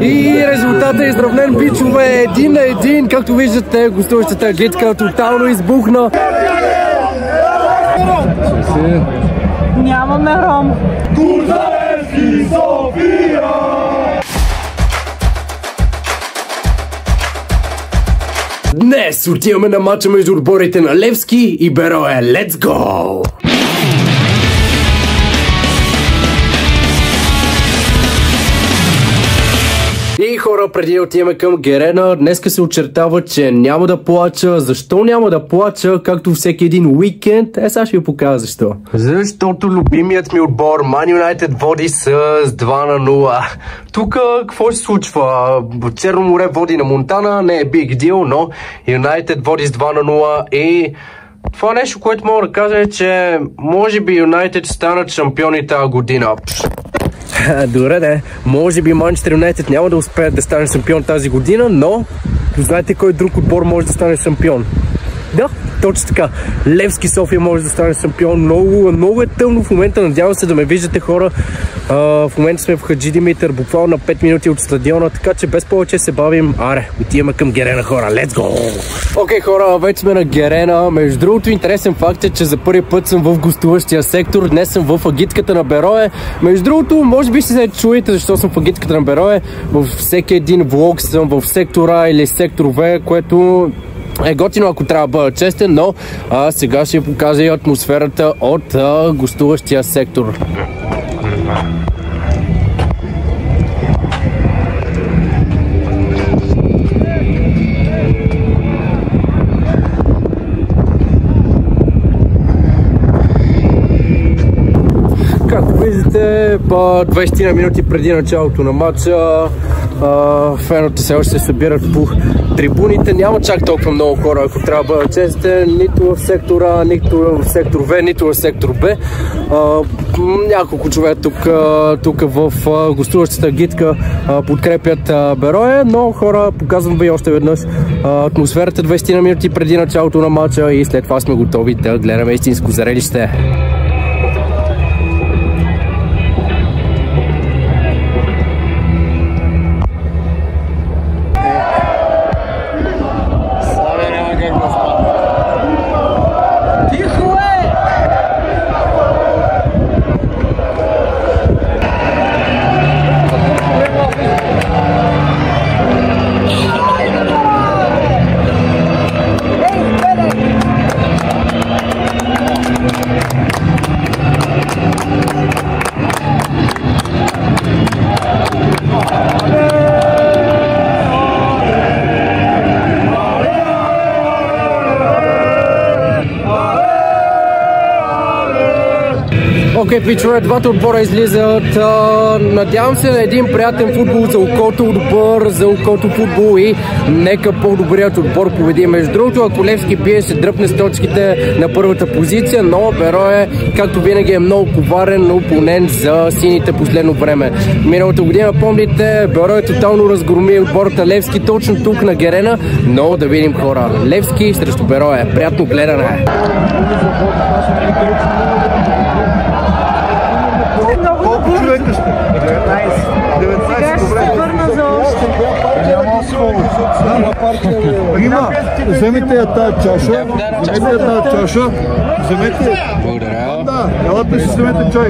И резултатът е изравнен, бичове, 1-1. Както виждате, гостуващата Атлетика тотално избухна. Нямаме ром. Курзаевски София! Днес отиваме на матча между отборите на Левски и Берое. Let's go! И хора, преди да отиваме към Герена, днеска се очертава, че няма да плача. Защо няма да плача, както всеки един уикенд? Сега ще ви покажа защо. Защото любимият ми отбор Man United води с 2-0. Тук какво се случва? Черно море води на Монтана, не е big deal, но United води с 2-0 и това нещо, което мога да кажа е, че може би United станат шампиони тази година. Добре, не. Може би Манчестър Юнайтед няма да успеят да стане шампион тази година, но знаете кой друг отбор може да стане шампион? Да, точно така. Левски София може да стане шампион. Много е тъмно в момента. Надявам се да ме виждате, хора. В момента сме в Хаджи Димитър, буквално на 5 минути от стадиона, така че без повече се бавим. Аре, отиваме към Герена, хора. Let's go! Окей, хора, вече сме на Герена. Между другото, интересен факт е, че за първи път съм в гостуващия сектор. Днес съм в агитката на Берое. Между другото, може би се чуете защо съм в агитката на Берое. Във всеки един влог съм в сектора или сектор В, което е готино, ако трябва да бъда честен, но сега ще ви покажа и атмосферата от гостуващия сектор. Както виждате, 20 минути преди началото на матча, феновете все още се събират по трибуните. Няма чак толкова много хора, ако трябва да бъда честен, нито в сектора, нито в сектор В, нито в сектор Б. Няколко човека тук в гостуващата агитка подкрепят Берое, но хора, показвам ви още веднъж атмосферата 20 на минути преди началото на матча и след това сме готови да гледаме истинско зрелище. Окей, пичове, двата отбора излизат. Надявам се на един приятен футбол за окото отбор, за окото футбол и нека по-добрият отбор победи. Между другото, ако Левски бие, ще дръпне с точките на първата позиция, но Берое, както винаги, е много коварен опонент за сините последно време. Миналата година, помните, Берое тотално разгроми отбората Левски точно тук на Герена, но да видим, хора. Левски срещу Берое. Приятно гледане! Колко човека сте? 19. Сега ще се върна за още. Има, вземете я тази чаша. Вземете. Благодаря. Да, елате си вземете чай.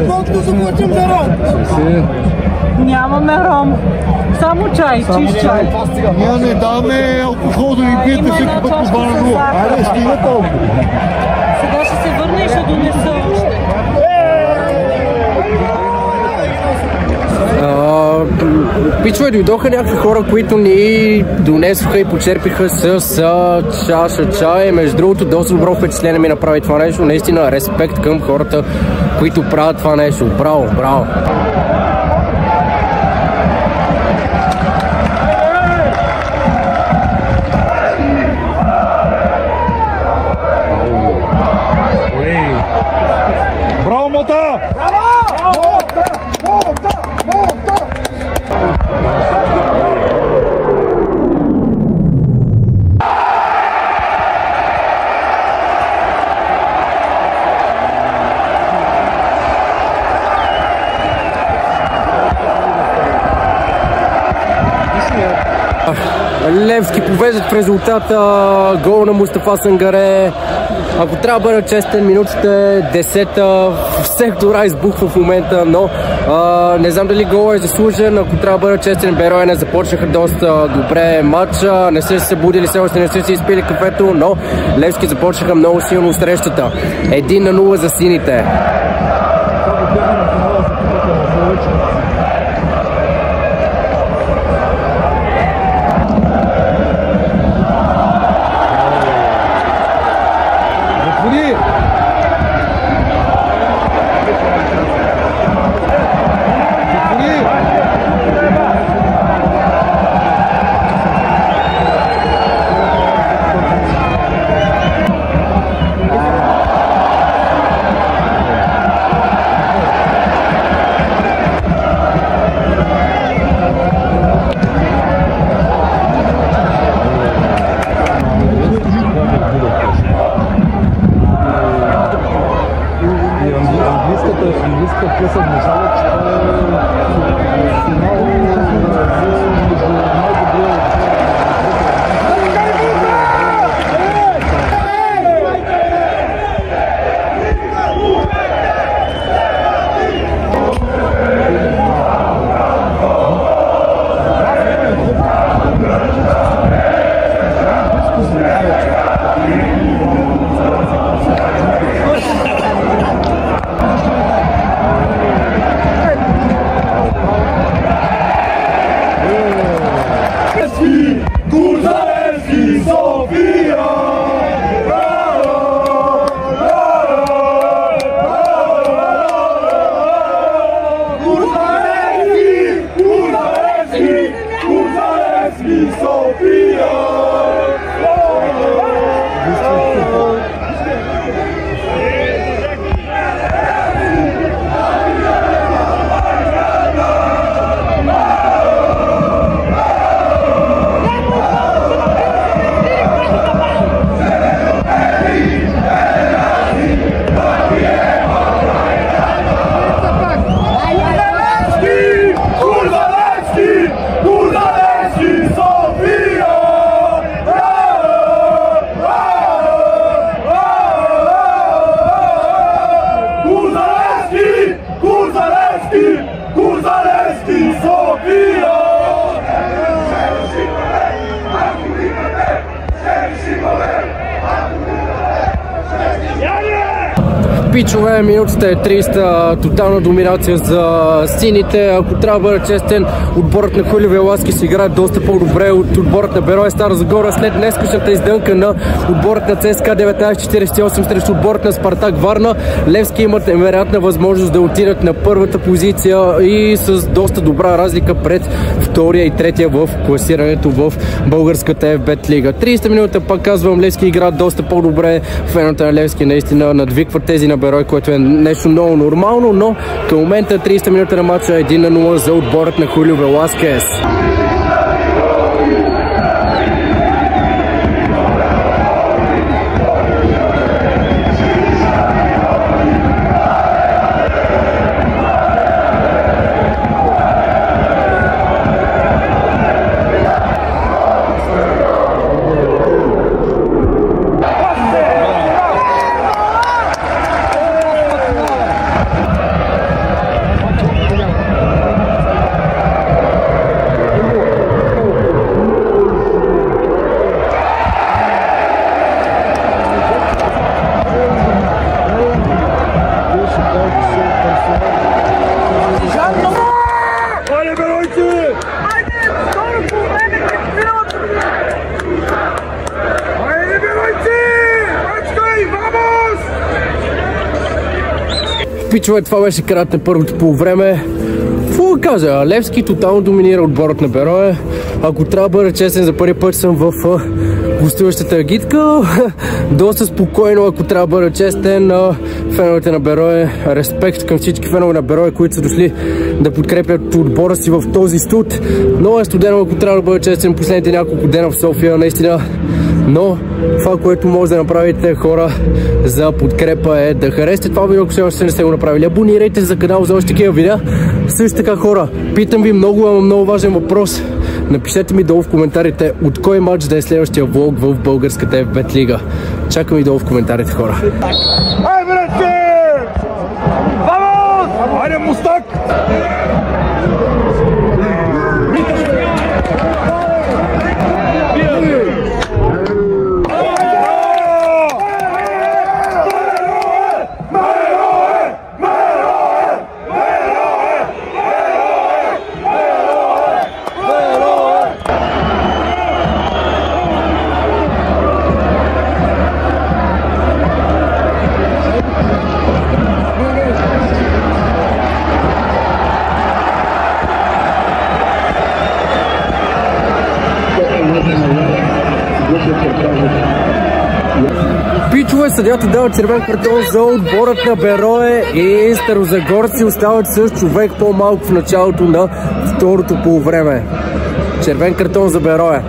Колко заплатим за ром? Нямаме ром. Само чай, чист чай. Ние не даваме алкохол да ви пиете всеки път по 2:0. Айде, стига толкова. Сега ще се върна и ще донеса още. Пичове, дойдоха някакви хора, които ни донесоха и почерпиха с чаша чай. Между другото, доста добро впечатление ми направи това нещо. Наистина, респект към хората, които правят това нещо. Браво, браво! Браво, Мота! влезат в резултата. Гол на Мустафа Сангаре. Ако трябва да бъда честен, минутата е 10-та. Сектора избухва в момента, но не знам дали гол е заслужен. Ако трябва да бъда честен, Берое не започнаха доста добре матча. Не са се събудили, все още не са си изпили кафето, но Левски започнаха много силно срещата. 1-0 за сините. Пичове, минутата е 300, тотална доминация за сините. Ако трябва да бъда честен, отборът на Хули Веласки се играе доста по-добре от отборът на Берое Стара Загора след днескашната издънка на отборът на ЦСКА 1948 срещу отборът на Спартак Варна. Левски имат невероятна възможност да отидат на първата позиция и с доста добра разлика пред втория и третия в класирането в българската FBET лига. 30 минута, пак казвам, Левски играят доста по-добре. Феновете на Левски наистина надвикват тези на Берое, което е нещо много нормално, но към момента 30 минута на матча 1-0 за отборът на Хулио Веласкес. Пичове, това беше краят на първото полувреме. Какво да кажа? Левски тотално доминира отборът на Берое. Ако трябва да бъда честен, за първи път съм в гостуващата агитка. Доста спокойно, ако трябва да бъда честен. Феновете на Берое, респект към всички фенове на Берое, които са дошли да подкрепят отбора си в този студ. Много е студено, ако трябва да бъда честен, последните няколко дена в София. Наистина Но това, което може да направите, хора, за подкрепа е да харесате това видео, ако все още не сте го направили. Абонирайте се за канал за още такива видеа. Също така, хора, питам ви много важен въпрос. Напишете ми долу в коментарите от кой матч да е следващия влог в българската F-Bet лига. Чакам ви долу в коментарите, хора. Ай, братче! Вамос! Айде, мустак! Пичове, съдията дава червен картон за отборът на Берое и старозагорци остават с човек по-малко в началото на второто полувреме. Червен картон за Берое.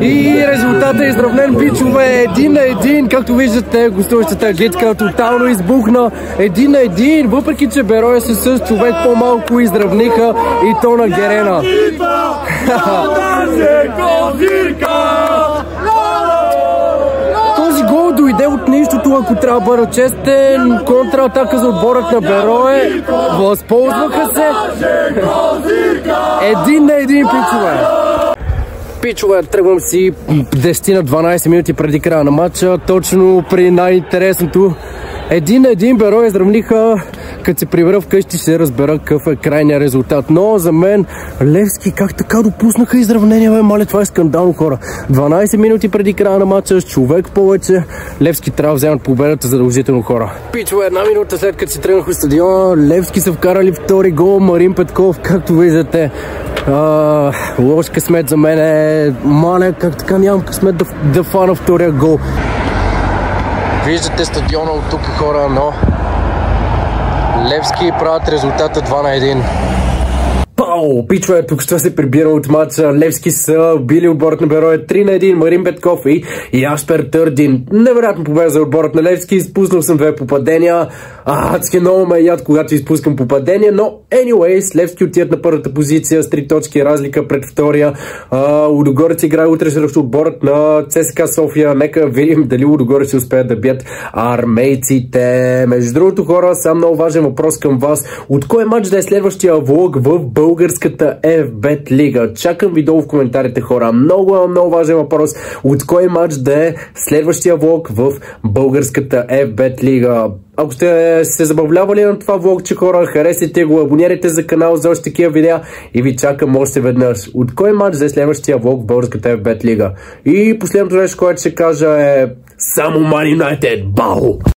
И резултатът е изравнен, бичове, 1-1, както виждате, гостуващата агитка тотално избухна, 1-1, въпреки че Берое с човек по-малко изравниха и то на Герена. Този гол дойде от нищото, ако трябва да бъда честен, контратака за отборът на Берое, възползваха се, 1-1, бичове. Пичове, тръгвам си 10 на 12 минути преди края на матча, точно при най-интересното. 1-1 Берое изравниха, като се прибера вкъщи ще разбера какъв е крайният резултат. Но за мен Левски как така допуснаха изравнение, бе, маля, това е скандално, хора. 12 минути преди края на матча, с човек повече, Левски трябва да вземат победата задължително, хора. Пичове, една минута след като си тръгнах от стадиона, Левски са вкарали втори гол, Марин Петков, както виждате. Лош късмет за мен е, маля, как така нямам късмет да фана втория гол. Виждате стадиона от тук, хора, но Левски правят резултата 2-1. Бау! Пичове, тук ще се прибира от матча. Левски са били отборът на Берое 3-1. Марин Петков и Яспер Търдин. Невероятно победа за отборът на Левски. Изпуснал съм 2 попадения. Адски много ме яд, когато изпускам попадения, но anyways, Левски отиват на първата позиция с 3 точки разлика пред втория. Лудогорец играе утре срещу отборът на ЦСКА София. Нека видим дали Лудогорец ще успеят да бият армейците. Между другото, хора, сам много важен въпрос към вас. От кой матч да е следващия влог в българската FBET лига? Чакам ви долу в коментарите, хора. Много важен въпрос. От кой матч да е следващия влог в българската FBET лига? Ако сте се забавлявали на това влогче, хора, харесайте го, абонирайте за канал за още такива видеа и ви чакам още веднъж. От кой матч за следващия влог в българската FBET лига? И последното нещо, което ще кажа е само Man United. Бау!